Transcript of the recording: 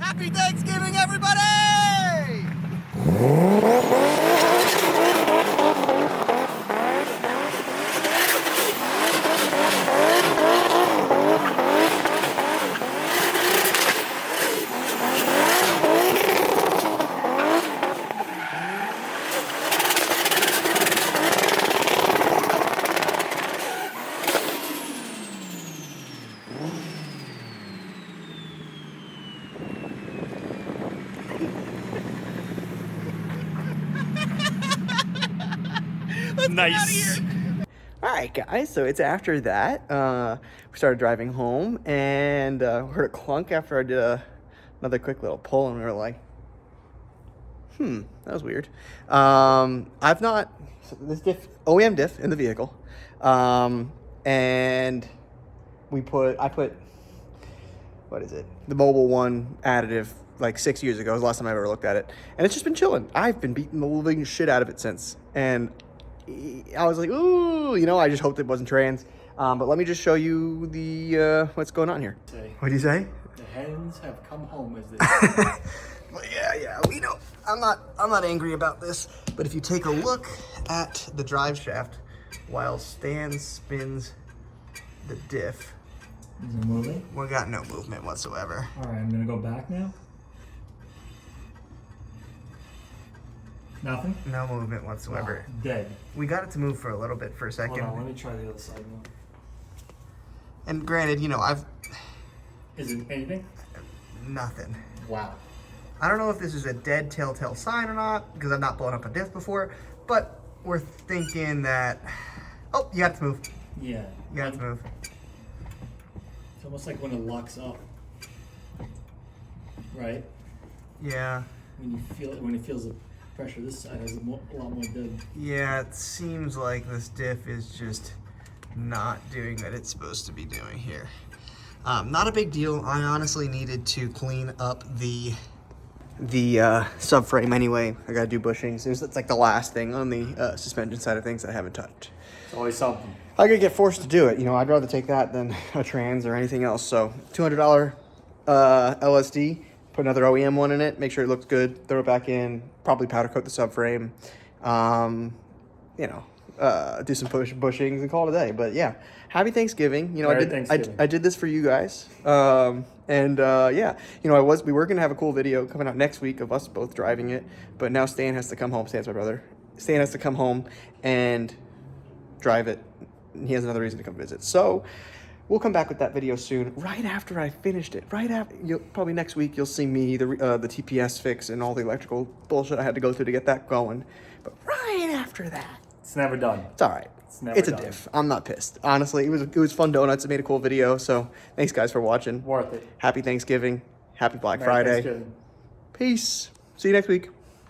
Happy Thanksgiving, everybody! Nice. All right, guys, so it's after that. We started driving home and heard a clunk after I did another quick little pull, and we were like, that was weird. I've not, so this OEM diff in the vehicle, and I put, what is it? The Mobile One additive like 6 years ago. It was the last time I ever looked at it. And it's just been chilling. I've been beating the living shit out of it since. And I was like, ooh, I just hoped it wasn't trans. But let me just show you the what's going on here. What do you say? The hens have come home, as they Well, yeah, we know. I'm not angry about this. But if you take a look at the drive shaft while Stan spins the diff, Is it moving? we got no movement whatsoever. All right, I'm gonna go back now. Nothing? No movement whatsoever. Wow, dead. We got it to move for a little bit for a second. Hold on, let me try the other side now. And granted, Is it anything? nothing. Wow. I don't know if this is a dead telltale sign or not, because I've not blown up a diff before, but we're thinking that, oh, you have to move. Yeah. You have to move. It's almost like when it locks up. Right? Yeah. When it feels the pressure, this side has a lot more dead. Yeah, it seems like this diff is just not doing what it's supposed to be doing here. Not a big deal. I honestly needed to clean up the subframe anyway. I gotta do bushings. It's like the last thing on the suspension side of things that I haven't touched. It's always something. I could get forced to do it. I'd rather take that than a trans or anything else. So $200 LSD, put another OEM one in it, make sure it looks good, throw it back in, probably powder coat the subframe, do some bushings and call it a day. But yeah, happy Thanksgiving. Merry Thanksgiving. I did this for you guys. We were gonna have a cool video coming out next week of us both driving it, but now Stan has to come home. Stan's my brother. Stan has to come home and drive it. He has another reason to come visit. So we'll come back with that video soon, right after I finished it. Probably next week, you'll see me, the TPS fix and all the electrical bullshit I had to go through to get that going. But right after that, It's never done. it's all right. It's a diff. I'm not pissed. Honestly, it was fun donuts. It made a cool video. So thanks, guys, for watching. Worth it. Happy Thanksgiving. Happy Black Merry Friday. Thanksgiving. Peace. See you next week.